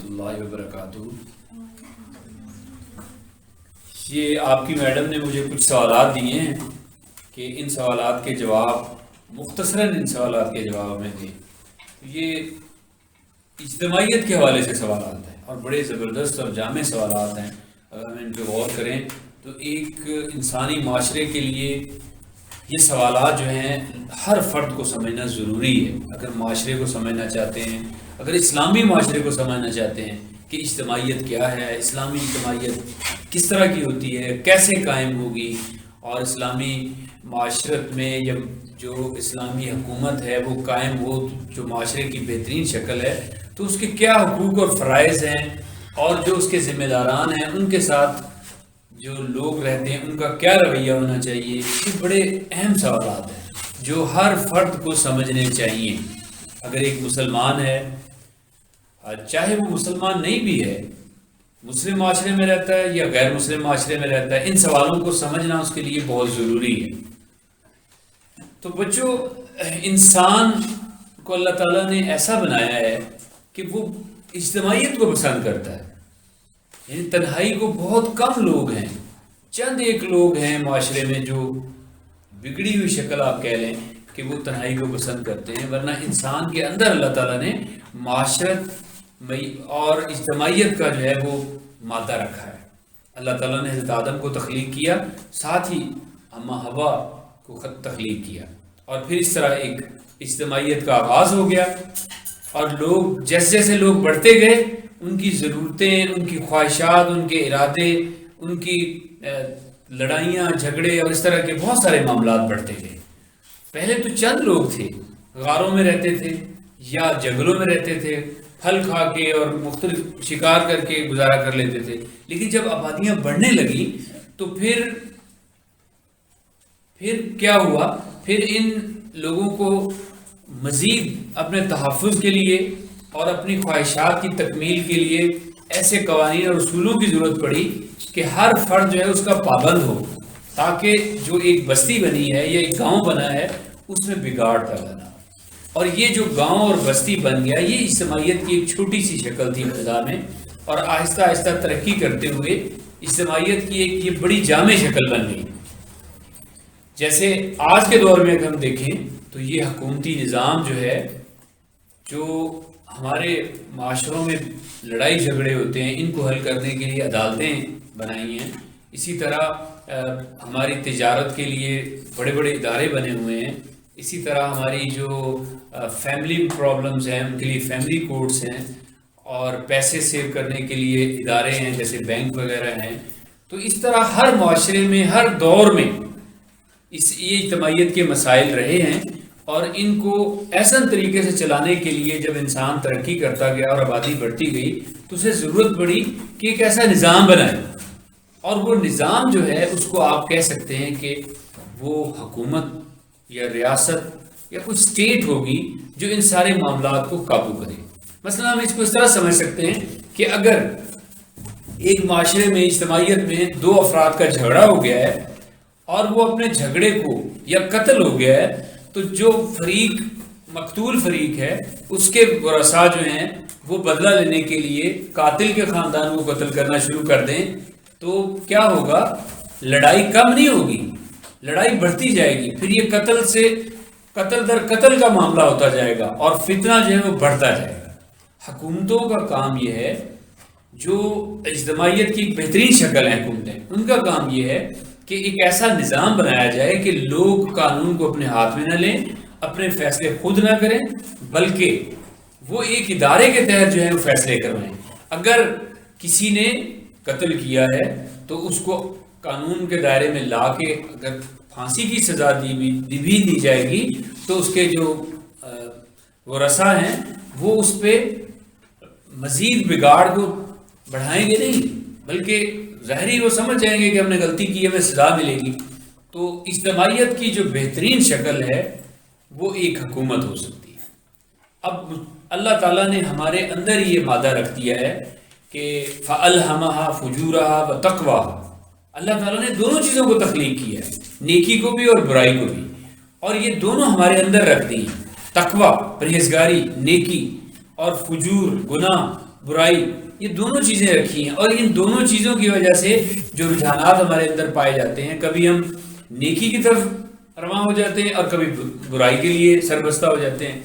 اللہ وبرکاتہ۔ یہ آپ کی میڈم نے مجھے کچھ سوالات دیے ہیں کہ ان سوالات کے جواب مختصراً ان سوالات کے جواب میں دیں۔ یہ اجتماعیت کے حوالے سے سوالات ہیں اور بڑے زبردست اور جامع سوالات ہیں۔ اگر ہم ان پہ غور کریں تو ایک انسانی معاشرے کے لیے یہ سوالات جو ہیں ہر فرد کو سمجھنا ضروری ہے۔ اگر معاشرے کو سمجھنا چاہتے ہیں، اگر اسلامی معاشرے کو سمجھنا چاہتے ہیں کہ اجتماعیت کیا ہے، اسلامی اجتماعیت کس طرح کی ہوتی ہے، کیسے قائم ہوگی، اور اسلامی معاشرت میں یا جو اسلامی حکومت ہے وہ قائم ہو جو معاشرے کی بہترین شکل ہے، تو اس کے کیا حقوق اور فرائض ہیں، اور جو اس کے ذمہ داران ہیں ان کے ساتھ جو لوگ رہتے ہیں ان کا کیا رویہ ہونا چاہیے۔ یہ بڑے اہم سوالات ہیں جو ہر فرد کو سمجھنے چاہیے۔ اگر ایک مسلمان ہے، چاہے وہ مسلمان نہیں بھی ہے، مسلم معاشرے میں رہتا ہے یا غیر مسلم معاشرے میں رہتا ہے، ان سوالوں کو سمجھنا اس کے لیے بہت ضروری ہے۔ تو بچوں، انسان کو اللہ تعالیٰ نے ایسا بنایا ہے کہ وہ اجتماعیت کو پسند کرتا ہے، یعنی تنہائی کو بہت کم لوگ ہیں، چند ایک لوگ ہیں معاشرے میں جو بگڑی ہوئی شکل آپ کہہ لیں کہ وہ تنہائی کو پسند کرتے ہیں، ورنہ انسان کے اندر اللہ تعالیٰ نے معاشرت اور اجتماعیت کا جو ہے وہ مادہ رکھا ہے۔ اللہ تعالیٰ نے حضرت آدم کو تخلیق کیا، ساتھ ہی اماں حوا کو تخلیق کیا، اور پھر اس طرح ایک اجتماعیت کا آغاز ہو گیا، اور لوگ جیسے جیسے لوگ بڑھتے گئے ان کی ضرورتیں، ان کی خواہشات، ان کے ارادے، ان کی لڑائیاں جھگڑے اور اس طرح کے بہت سارے معاملات بڑھتے گئے۔ پہلے تو چند لوگ تھے، غاروں میں رہتے تھے یا جنگلوں میں رہتے تھے، پھل کھا کے اور مختلف شکار کر کے گزارا کر لیتے تھے، لیکن جب آبادیاں بڑھنے لگیں تو پھر کیا ہوا؟ پھر ان لوگوں کو مزید اپنے تحفظ کے لیے اور اپنی خواہشات کی تکمیل کے لیے ایسے قوانین اور اصولوں کی ضرورت پڑی کہ ہر فرد جو ہے اس کا پابند ہو، تاکہ جو ایک بستی بنی ہے یا ایک گاؤں بنا ہے اس میں بگاڑ پیدا نہ ہو۔ اور یہ جو گاؤں اور بستی بن گیا، یہ اجتماعیت کی ایک چھوٹی سی شکل تھی ابتدا میں، اور آہستہ آہستہ ترقی کرتے ہوئے اجتماعیت کی ایک یہ بڑی جامع شکل بن گئی۔ جیسے آج کے دور میں اگر ہم دیکھیں تو یہ حکومتی نظام جو ہے، جو ہمارے معاشروں میں لڑائی جھگڑے ہوتے ہیں ان کو حل کرنے کے لیے عدالتیں بنائی ہیں، اسی طرح ہماری تجارت کے لیے بڑے بڑے ادارے بنے ہوئے ہیں، اسی طرح ہماری جو فیملی پرابلمز ہیں ان کے لیے فیملی کورٹس ہیں، اور پیسے سیو کرنے کے لیے ادارے ہیں جیسے بینک وغیرہ ہیں۔ تو اس طرح ہر معاشرے میں ہر دور میں یہ اجتماعیت کے مسائل رہے ہیں، اور ان کو احسن طریقے سے چلانے کے لیے جب انسان ترقی کرتا گیا اور آبادی بڑھتی گئی تو اسے ضرورت پڑی کہ ایک ایسا نظام بنائے، اور وہ نظام جو ہے اس کو آپ کہہ سکتے ہیں کہ وہ حکومت یا ریاست یا کوئی اسٹیٹ ہوگی جو ان سارے معاملات کو قابو کرے۔ مثلا ہم اس کو اس طرح سمجھ سکتے ہیں کہ اگر ایک معاشرے میں اجتماعیت میں دو افراد کا جھگڑا ہو گیا ہے اور وہ اپنے جھگڑے کو یا قتل ہو گیا ہے، تو جو فریق مقتول فریق ہے اس کے ورثاء جو ہیں وہ بدلہ لینے کے لیے قاتل کے خاندان کو قتل کرنا شروع کر دیں، تو کیا ہوگا؟ لڑائی کم نہیں ہوگی، لڑائی بڑھتی جائے گی، پھر یہ قتل سے قتل در قتل کا معاملہ ہوتا جائے گا اور فتنہ جو ہے وہ بڑھتا جائے گا۔ حکومتوں کا کام یہ ہے، جو اجتماعیت کی بہترین شکل ہیں حکومتیں، ان کا کام یہ ہے کہ ایک ایسا نظام بنایا جائے کہ لوگ قانون کو اپنے ہاتھ میں نہ لیں، اپنے فیصلے خود نہ کریں، بلکہ وہ ایک ادارے کے تحت جو ہے وہ فیصلے کروائیں۔ اگر کسی نے قتل کیا ہے تو اس کو قانون کے دائرے میں لا کے اگر پھانسی کی سزا دی جائے گی تو اس کے جو ورثاء ہیں وہ اس پہ مزید بگاڑ کو بڑھائیں گے نہیں، بلکہ ظاہری وہ سمجھ جائیں گے کہ ہم نے غلطی کی ہے، ہمیں سزا ملے گی۔ تو اجتماعیت کی جو بہترین شکل ہے وہ ایک حکومت ہو سکتی ہے۔ اب اللہ تعالیٰ نے ہمارے اندر یہ مادہ رکھ دیا ہے کہ فَأَلْهَمَهَا فُجُورَهَا وَتَقْوَاهَا، اللہ تعالیٰ نے دونوں چیزوں کو تخلیق کیا ہے، نیکی کو بھی اور برائی کو بھی، اور یہ دونوں ہمارے اندر رکھ دی ہیں، تقوی پرہیزگاری، نیکی، اور فجور گناہ برائی، یہ دونوں چیزیں رکھی ہیں، اور ان دونوں چیزوں کی وجہ سے جو رجحانات ہمارے اندر پائے جاتے ہیں، کبھی ہم نیکی کی طرف رواں ہو جاتے ہیں اور کبھی برائی کے لیے سربستہ ہو جاتے ہیں۔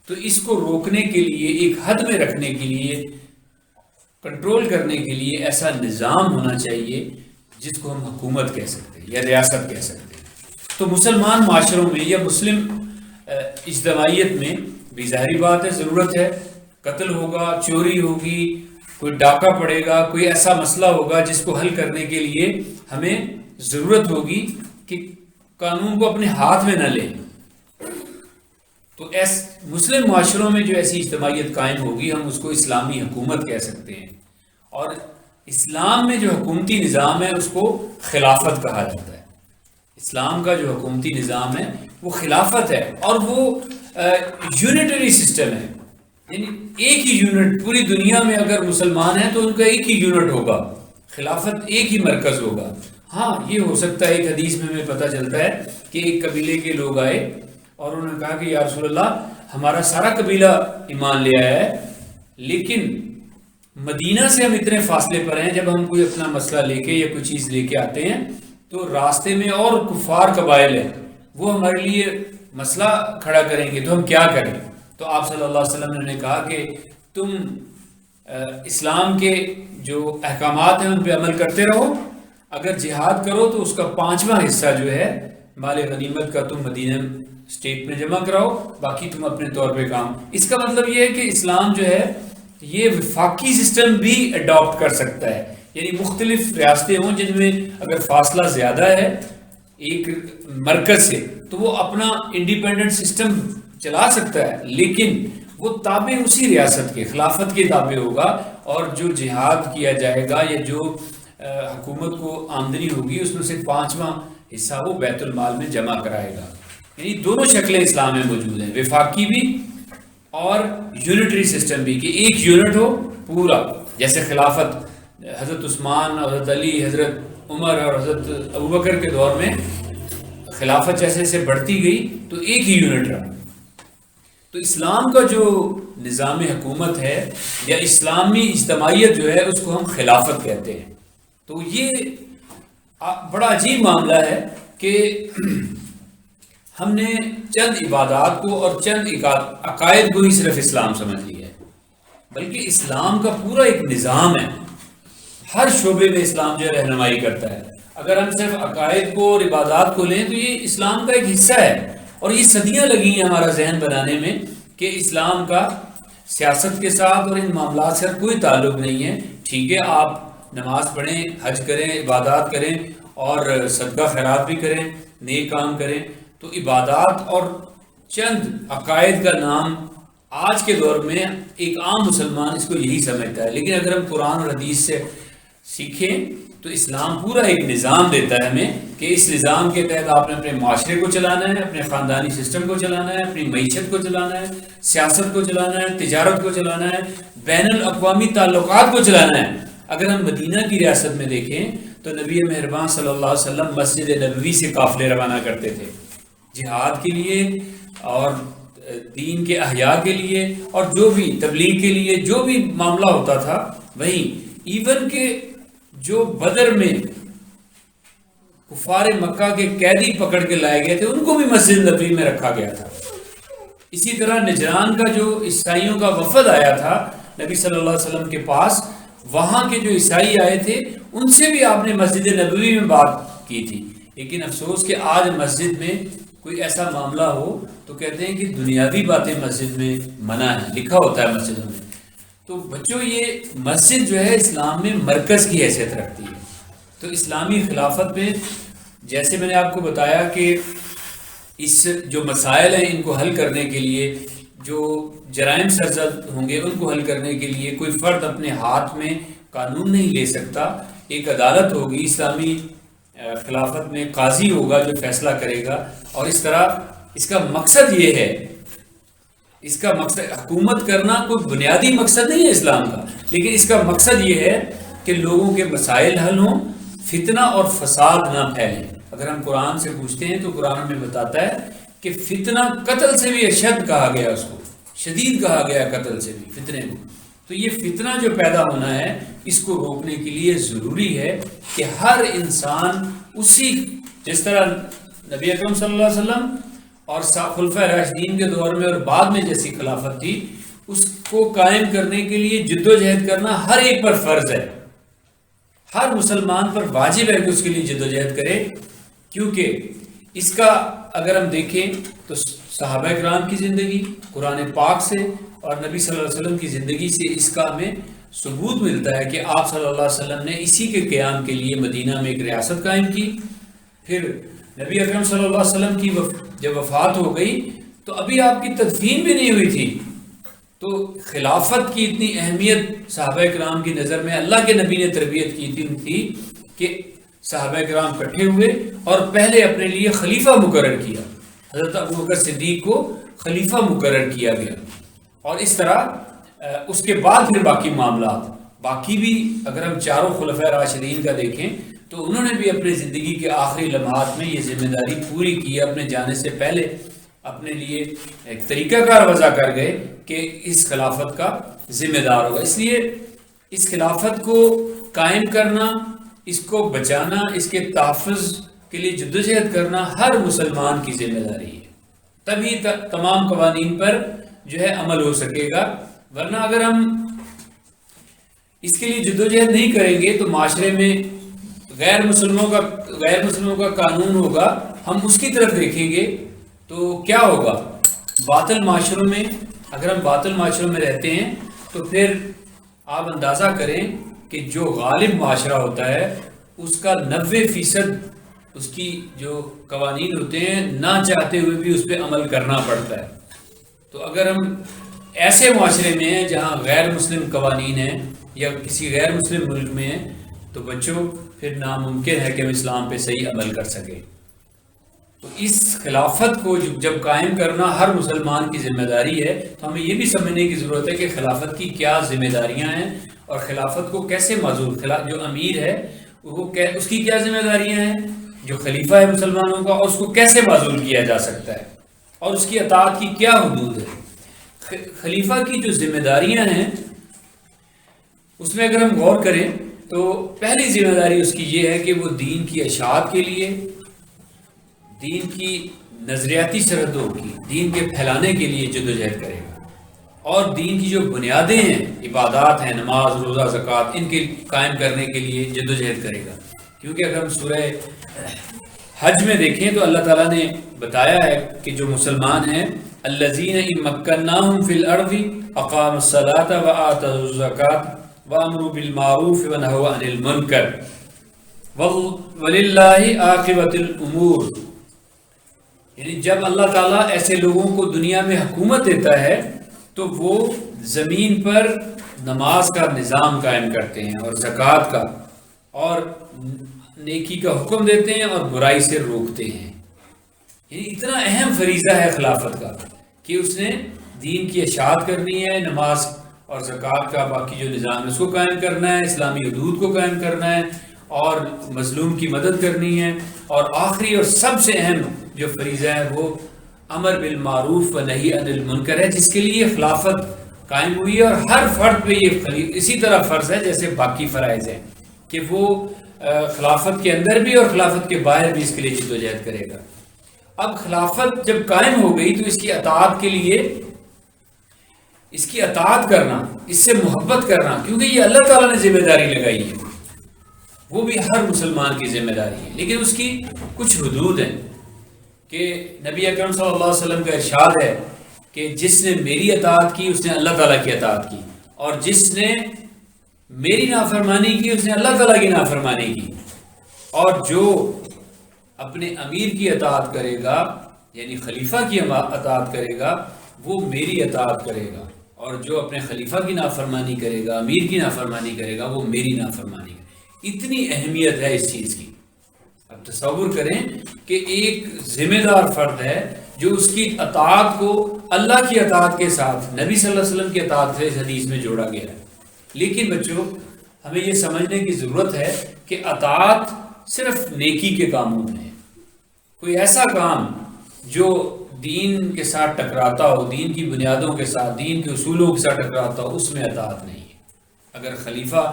تو اس کو روکنے کے لیے، ایک حد میں رکھنے کے لیے، کنٹرول کرنے کے لیے ایسا نظام ہونا چاہیے جس کو ہم حکومت کہہ سکتے ہیں یا ریاست کہہ سکتے ہیں۔ تو مسلمان معاشروں میں یا مسلم اجتماعیت میں بھی ظاہری بات ہے ضرورت ہے، قتل ہوگا، چوری ہوگی، کوئی ڈاکہ پڑے گا، کوئی ایسا مسئلہ ہوگا جس کو حل کرنے کے لیے ہمیں ضرورت ہوگی کہ قانون کو اپنے ہاتھ میں نہ لیں۔ تو مسلم معاشروں میں جو ایسی اجتماعیت قائم ہوگی، ہم اس کو اسلامی حکومت کہہ سکتے ہیں، اور اسلام میں جو حکومتی نظام ہے اس کو خلافت کہا جاتا ہے۔ اسلام کا جو حکومتی نظام ہے وہ خلافت ہے، اور وہ یونیٹری سسٹم ہے، یعنی ایک ہی یونٹ پوری دنیا میں اگر مسلمان ہیں تو ان کا ایک ہی یونٹ ہوگا، خلافت ایک ہی مرکز ہوگا۔ ہاں یہ ہو سکتا ہے، ایک حدیث میں ہمیں پتہ چلتا ہے کہ ایک قبیلے کے لوگ آئے اور انہوں نے کہا کہ یا رسول اللہ ہمارا سارا قبیلہ ایمان لے آیا ہے، لیکن مدینہ سے ہم اتنے فاصلے پر ہیں، جب ہم کوئی اپنا مسئلہ لے کے یا کوئی چیز لے کے آتے ہیں تو راستے میں اور کفار قبائل ہیں، وہ ہمارے لیے مسئلہ کھڑا کریں گے، تو ہم کیا کریں؟ تو آپ صلی اللہ علیہ وسلم نے کہا کہ تم اسلام کے جو احکامات ہیں ان پہ عمل کرتے رہو، اگر جہاد کرو تو اس کا 5واں حصہ جو ہے مال غنیمت کا تم مدینہ اسٹیٹ میں جمع کراؤ، باقی تم اپنے طور پہ کام۔ اس کا مطلب یہ ہے کہ اسلام جو ہے یہ وفاقی سسٹم بھی اڈاپٹ کر سکتا ہے، یعنی مختلف ریاستیں ہوں جن میں اگر فاصلہ زیادہ ہے ایک مرکز سے تو وہ اپنا انڈیپینڈنٹ سسٹم چلا سکتا ہے، لیکن وہ تابع اسی ریاست کے، خلافت کے تابع ہوگا، اور جو جہاد کیا جائے گا یا جو حکومت کو آمدنی ہوگی اس میں سے 5واں حصہ وہ بیت المال میں جمع کرائے گا۔ یعنی دونوں شکلیں اسلام میں موجود ہیں، وفاقی بھی اور یونٹری سسٹم بھی، کہ ایک یونٹ ہو پورا، جیسے خلافت حضرت عثمان، حضرت علی، حضرت عمر اور حضرت ابوبکر کے دور میں خلافت جیسے جیسے بڑھتی گئی تو ایک ہی یونٹ رہا۔ تو اسلام کا جو نظام حکومت ہے یا اسلامی اجتماعیت جو ہے اس کو ہم خلافت کہتے ہیں۔ تو یہ بڑا عجیب معاملہ ہے کہ ہم نے چند عبادات کو اور چند عقائد کو ہی صرف اسلام سمجھ لیا ہے، بلکہ اسلام کا پورا ایک نظام ہے، ہر شعبے میں اسلام جو رہنمائی کرتا ہے۔ اگر ہم صرف عقائد کو اور عبادات کو لیں تو یہ اسلام کا ایک حصہ ہے، اور یہ صدیاں لگی ہیں ہمارا ذہن بنانے میں کہ اسلام کا سیاست کے ساتھ اور ان معاملات سے کوئی تعلق نہیں ہے۔ ٹھیک ہے، آپ نماز پڑھیں، حج کریں، عبادات کریں اور صدقہ خیرات بھی کریں، نیک کام کریں، تو عبادات اور چند عقائد کا نام آج کے دور میں ایک عام مسلمان اس کو یہی سمجھتا ہے، لیکن اگر ہم قرآن اور حدیث سے سیکھیں تو اسلام پورا ایک نظام دیتا ہے ہمیں کہ اس نظام کے تحت آپ نے اپنے معاشرے کو چلانا ہے، اپنے خاندانی سسٹم کو چلانا ہے، اپنی معیشت کو چلانا ہے، سیاست کو چلانا ہے، تجارت کو چلانا ہے، بین الاقوامی تعلقات کو چلانا ہے۔ اگر ہم مدینہ کی ریاست میں دیکھیں تو نبی مہربان صلی اللہ علیہ وسلم مسجد نبوی سے قافلے روانہ کرتے تھے جہاد کے لیے اور دین کے احیاء کے لیے، اور جو بھی تبلیغ کے لیے جو بھی معاملہ ہوتا تھا وہیں، ایون کہ جو بدر میں کفار مکہ کے قیدی پکڑ کے لائے گئے تھے ان کو بھی مسجد نبوی میں رکھا گیا تھا۔ اسی طرح نجران کا جو عیسائیوں کا وفد آیا تھا نبی صلی اللہ علیہ وسلم کے پاس، وہاں کے جو عیسائی آئے تھے ان سے بھی آپ نے مسجد نبوی میں بات کی تھی، لیکن افسوس کہ آج مسجد میں کوئی ایسا معاملہ ہو تو کہتے ہیں کہ دنیاوی باتیں مسجد میں منع ہے، لکھا ہوتا ہے مسجدوں میں۔ تو بچوں یہ مسجد جو ہے اسلام میں مرکز کی حیثیت رکھتی ہے۔ تو اسلامی خلافت میں جیسے میں نے آپ کو بتایا کہ اس جو مسائل ہیں ان کو حل کرنے کے لیے، جو جرائم سرزد ہوں گے ان کو حل کرنے کے لیے کوئی فرد اپنے ہاتھ میں قانون نہیں لے سکتا، ایک عدالت ہوگی اسلامی خلافت میں، قاضی ہوگا جو فیصلہ کرے گا، اور اس طرح اس کا مقصد یہ ہے، اس کا مقصد حکومت کرنا کوئی بنیادی مقصد نہیں ہے اسلام کا، لیکن اس کا مقصد یہ ہے کہ لوگوں کے مسائل حل ہوں، فتنہ اور فساد نہ پھیلے۔ اگر ہم قرآن سے پوچھتے ہیں تو قرآن میں بتاتا ہے کہ فتنہ قتل سے بھی اشد کہا گیا، اس کو شدید کہا گیا قتل سے بھی فتنے کو۔ تو یہ فتنہ جو پیدا ہونا ہے اس کو روکنے کے لیے ضروری ہے کہ ہر انسان اسی، جس طرح نبی اکرم صلی اللہ علیہ وسلم اور خلفۂ راشدین کے دور میں اور بعد میں جیسی خلافت تھی، اس کو قائم کرنے کے لیے جد و جہد کرنا ہر ایک پر فرض ہے، ہر مسلمان پر واجب ہے کہ اس کے لیے جد و جہد کرے، کیونکہ اس کا اگر ہم دیکھیں تو صحابہ کرام کی زندگی، قرآن پاک سے اور نبی صلی اللہ علیہ وسلم کی زندگی سے اس کا ہمیں ثبوت ملتا ہے کہ آپ صلی اللہ علیہ وسلم نے اسی کے قیام کے لیے مدینہ میں ایک ریاست قائم کی۔ پھر نبی اکرم صلی اللہ علیہ وسلم کی جب وفات ہو گئی تو ابھی آپ کی تدفین بھی نہیں ہوئی تھی، تو خلافت کی اتنی اہمیت صحابہ کرام کی نظر میں اللہ کے نبی نے تربیت کی تھی کہ صحابہ کرام اکٹھے ہوئے اور پہلے اپنے لیے خلیفہ مقرر کیا، حضرت ابوبکر صدیق کو خلیفہ مقرر کیا گیا، اور اس طرح اس کے بعد پھر باقی معاملات، باقی بھی اگر ہم چاروں خلفۂ راشدین کا دیکھیں تو انہوں نے بھی اپنی زندگی کے آخری لمحات میں یہ ذمہ داری پوری کی، اپنے جانے سے پہلے اپنے لیے ایک طریقہ کار وضع کر گئے کہ اس خلافت کا ذمہ دار ہوگا۔ اس لیے اس خلافت کو قائم کرنا، اس کو بچانا، اس کے تحفظ کے لیے جدوجہد کرنا ہر مسلمان کی ذمہ داری ہے، تبھی تمام قوانین پر جو ہے عمل ہو سکے گا، ورنہ اگر ہم اس کے لیے جدوجہد نہیں کریں گے تو معاشرے میں غیر مسلموں کا قانون ہوگا، ہم اس کی طرف دیکھیں گے تو کیا ہوگا؟ باطل معاشروں میں، اگر ہم باطل معاشروں میں رہتے ہیں تو پھر آپ اندازہ کریں کہ جو غالب معاشرہ ہوتا ہے اس کا 90% اس کی جو قوانین ہوتے ہیں نہ چاہتے ہوئے بھی اس پہ عمل کرنا پڑتا ہے۔ تو اگر ہم ایسے معاشرے میں ہیں جہاں غیر مسلم قوانین ہیں یا کسی غیر مسلم ملک میں ہیں تو بچوں پھر ناممکن ہے کہ ہم اسلام پہ صحیح عمل کر سکیں۔ تو اس خلافت کو جب قائم کرنا ہر مسلمان کی ذمہ داری ہے تو ہمیں یہ بھی سمجھنے کی ضرورت ہے کہ خلافت کی کیا ذمہ داریاں ہیں اور خلافت کو کیسے معزول، جو امیر ہے وہ اس کی کیا ذمہ داریاں ہیں، جو خلیفہ ہے مسلمانوں کا، اور اس کو کیسے معزول کیا جا سکتا ہے اور اس کی اطاعت کی کیا حدود ہے۔ خلیفہ کی جو ذمہ داریاں ہیں اس میں اگر ہم غور کریں تو پہلی ذمہ داری اس کی یہ ہے کہ وہ دین کی اشاعت کے لیے، دین کی نظریاتی سرحدوں کی، دین کے پھیلانے کے لیے جدوجہد کرے گا، اور دین کی جو بنیادیں ہیں، عبادات ہیں، نماز، روزہ، زکوٰۃ، ان کے قائم کرنے کے لیے جدوجہد کرے گا۔ کیونکہ اگر ہم سورہ حج میں دیکھیں تو اللہ تعالیٰ نے بتایا ہے کہ جو مسلمان ہیں الذین ان مکناہم فی الارض اقاموا الصلاۃ وآتوا الزکاۃ وامروا بالمعروف ونہوا عن المنکر وللہ عاقبۃ الامور، یعنی جب اللہ تعالیٰ ایسے لوگوں کو دنیا میں حکومت دیتا ہے تو وہ زمین پر نماز کا نظام قائم کرتے ہیں اور زکوٰۃ کا، اور نیکی کا حکم دیتے ہیں اور برائی سے روکتے ہیں۔ یعنی اتنا اہم فریضہ ہے خلافت کا کہ اس نے دین کی اشاعت کرنی ہے، نماز اور زکوٰۃ کا باقی جو نظام ہے اس کو قائم کرنا ہے، اسلامی حدود کو قائم کرنا ہے، اور مظلوم کی مدد کرنی ہے، اور آخری اور سب سے اہم جو فریضہ ہے وہ امر بالمعروف و نہی عن المنکر ہے، جس کے لیے خلافت قائم ہوئی ہے، اور ہر فرد پہ یہ اسی طرح فرض ہے جیسے باقی فرائض ہیں کہ وہ خلافت کے اندر بھی اور خلافت کے باہر بھی اس کے لیے جدوجہد کرے گا۔ اب خلافت جب قائم ہو گئی تو اس کی اطاعت کے لیے، اس کی اطاعت کرنا، اس سے محبت کرنا، کیونکہ یہ اللہ تعالیٰ نے ذمہ داری لگائی ہے، وہ بھی ہر مسلمان کی ذمہ داری ہے، لیکن اس کی کچھ حدود ہیں کہ نبی اکرم صلی اللہ علیہ وسلم کا ارشاد ہے کہ جس نے میری اطاعت کی اس نے اللہ تعالیٰ کی اطاعت کی، اور جس نے میری نافرمانی کی اس نے اللہ تعالیٰ کی نافرمانی کی، اور جو اپنے امیر کی اطاعت کرے گا یعنی خلیفہ کی اطاعت کرے گا وہ میری اطاعت کرے گا، اور جو اپنے خلیفہ کی نافرمانی کرے گا، امیر کی نافرمانی کرے گا، وہ میری نافرمانی کرے گا۔ اتنی اہمیت ہے اس چیز کی۔ اب تصور کریں کہ ایک ذمہ دار فرد ہے جو اس کی اطاعت کو اللہ کی اطاعت کے ساتھ نبی صلی اللہ علیہ وسلم کی اطاعت سے اس حدیث میں جوڑا گیا ہے۔ لیکن بچوں ہمیں یہ سمجھنے کی ضرورت ہے کہ اطاعت صرف نیکی کے کاموں میں ہے، کوئی ایسا کام جو دین کے ساتھ ٹکراتا ہو، دین کی بنیادوں کے ساتھ، دین کے اصولوں کے ساتھ ٹکراتا ہو، اس میں اطاعت نہیں۔ اگر خلیفہ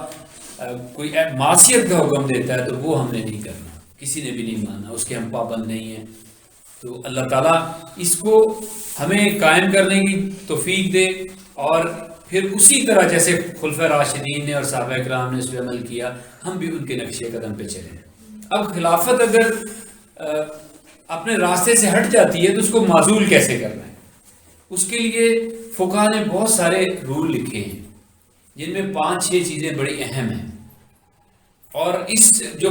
کوئی معصیت کا حکم دیتا ہے تو وہ ہم نے نہیں کرنا، کسی نے بھی نہیں ماننا، اس کے ہم پابند نہیں ہیں۔ تو اللہ تعالیٰ اس کو ہمیں قائم کرنے کی توفیق دے، اور پھر اسی طرح جیسے خلفۂ راشدین نے اور صحابہ کرام نے اس پہ عمل کیا، ہم بھی ان کے نقش قدم پہ چلیں۔ اب خلافت اگر اپنے راستے سے ہٹ جاتی ہے تو اس کو معزول کیسے کرنا ہے؟ اس کے لیے فقہا نے بہت سارے رول لکھے ہیں، جن میں 5-6 چیزیں بڑی اہم ہیں، اور اس جو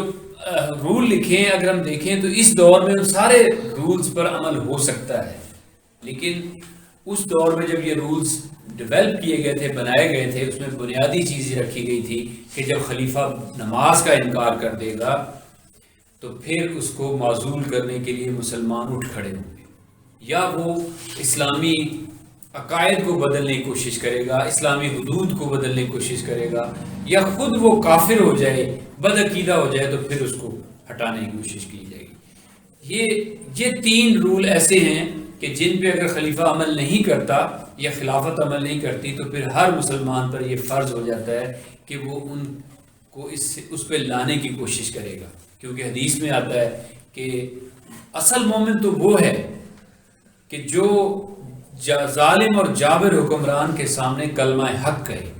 رول لکھے ہیں اگر ہم دیکھیں تو اس دور میں ان سارے رولز پر عمل ہو سکتا ہے، لیکن اس دور میں جب یہ رولز ڈیولپ کیے گئے تھے، بنائے گئے تھے، اس میں بنیادی چیز یہ رکھی گئی تھی کہ جب خلیفہ نماز کا انکار کر دے گا تو پھر اس کو معزول کرنے کے لیے مسلمان اٹھ کھڑے ہوں گے، یا وہ اسلامی عقائد کو بدلنے کی کوشش کرے گا، اسلامی حدود کو بدلنے کی کوشش کرے گا، یا خود وہ کافر ہو جائے، بدعقیدہ ہو جائے تو پھر اس کو ہٹانے کی کوشش کی جائے گی۔ یہ 3 رول ایسے ہیں کہ جن پہ اگر خلیفہ عمل نہیں کرتا یا خلافت عمل نہیں کرتی تو پھر ہر مسلمان پر یہ فرض ہو جاتا ہے کہ وہ ان کو اس پہ لانے کی کوشش کرے گا، کیونکہ حدیث میں آتا ہے کہ اصل مومن تو وہ ہے کہ جو ظالم اور جابر حکمران کے سامنے کلمہ حق کہے۔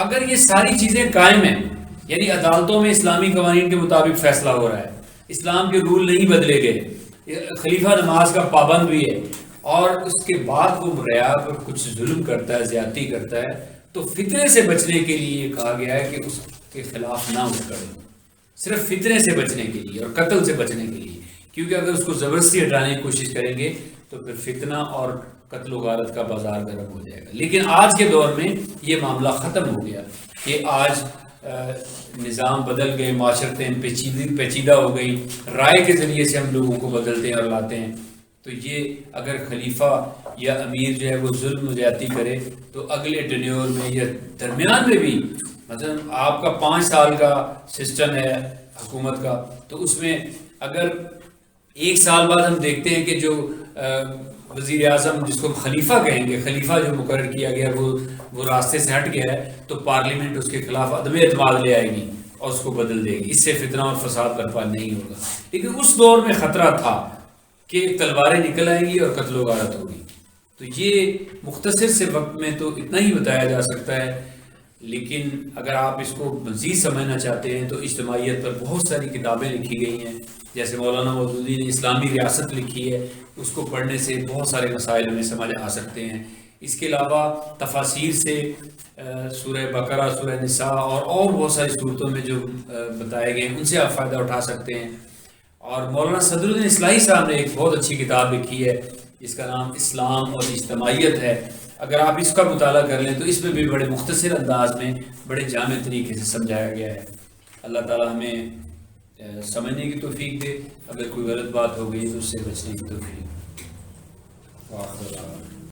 اگر یہ ساری چیزیں قائم ہیں، یعنی عدالتوں میں اسلامی قوانین کے مطابق فیصلہ ہو رہا ہے، اسلام کے رول نہیں بدلے گئے، خلیفہ نماز کا پابند بھی ہے، اور اس کے بعد وہ رعایا پر کچھ ظلم کرتا ہے، زیادتی کرتا ہے، تو فتنے سے بچنے کے لیے یہ کہا گیا ہے کہ اس کے خلاف نہ اٹھ کریں، صرف فتنے سے بچنے کے لیے اور قتل سے بچنے کے لیے، کیونکہ اگر اس کو زبردستی ہٹانے کی کوشش کریں گے تو پھر فتنہ اور قتل و غارت کا بازار گرم ہو جائے گا۔ لیکن آج کے دور میں یہ معاملہ ختم ہو گیا کہ آج نظام بدل گئے، معاشرتیں پیچیدہ ہو گئی، رائے کے ذریعے سے ہم لوگوں کو بدلتے ہیں اور لاتے ہیں۔ تو یہ اگر خلیفہ یا امیر جو ہے وہ ظلم و زیادتی کرے تو اگلے ٹینیور میں یا درمیان میں بھی، مثلا آپ کا 5 سال کا سسٹم ہے حکومت کا، تو اس میں اگر 1 سال بعد ہم دیکھتے ہیں کہ جو وزیر اعظم جس کو خلیفہ کہیں گے، خلیفہ جو مقرر کیا گیا وہ راستے سے ہٹ گیا ہے، تو پارلیمنٹ اس کے خلاف عدم اعتماد لے آئے گی اور اس کو بدل دے گی، اس سے فتنہ اور فساد برپا نہیں ہوگا۔ لیکن اس دور میں خطرہ تھا کہ تلواریں نکل آئیں گی اور قتل و غارت ہوگی۔ تو یہ مختصر سے وقت میں تو اتنا ہی بتایا جا سکتا ہے، لیکن اگر آپ اس کو مزید سمجھنا چاہتے ہیں تو اجتماعیت پر بہت ساری کتابیں لکھی گئی ہیں، جیسے مولانا مودودی نے اسلامی ریاست لکھی ہے، اس کو پڑھنے سے بہت سارے مسائل ہمیں سمجھ آ سکتے ہیں۔ اس کے علاوہ تفاسیر سے سورہ بقرہ، سورہ نساء اور بہت ساری صورتوں میں جو بتائے گئے ہیں ان سے آپ فائدہ اٹھا سکتے ہیں۔ اور مولانا صدر الدین اصلاحی صاحب نے ایک بہت اچھی کتاب لکھی ہے جس کا نام اسلام اور اجتماعیت ہے، اگر آپ اس کا مطالعہ کر لیں تو اس میں بھی بڑے مختصر انداز میں بڑے جامع طریقے سے سمجھایا گیا ہے۔ اللہ تعالیٰ ہمیں سمجھنے کی توفیق دے، اگر کوئی غلط بات ہو گئی تو اس سے بچنے کی توفیق۔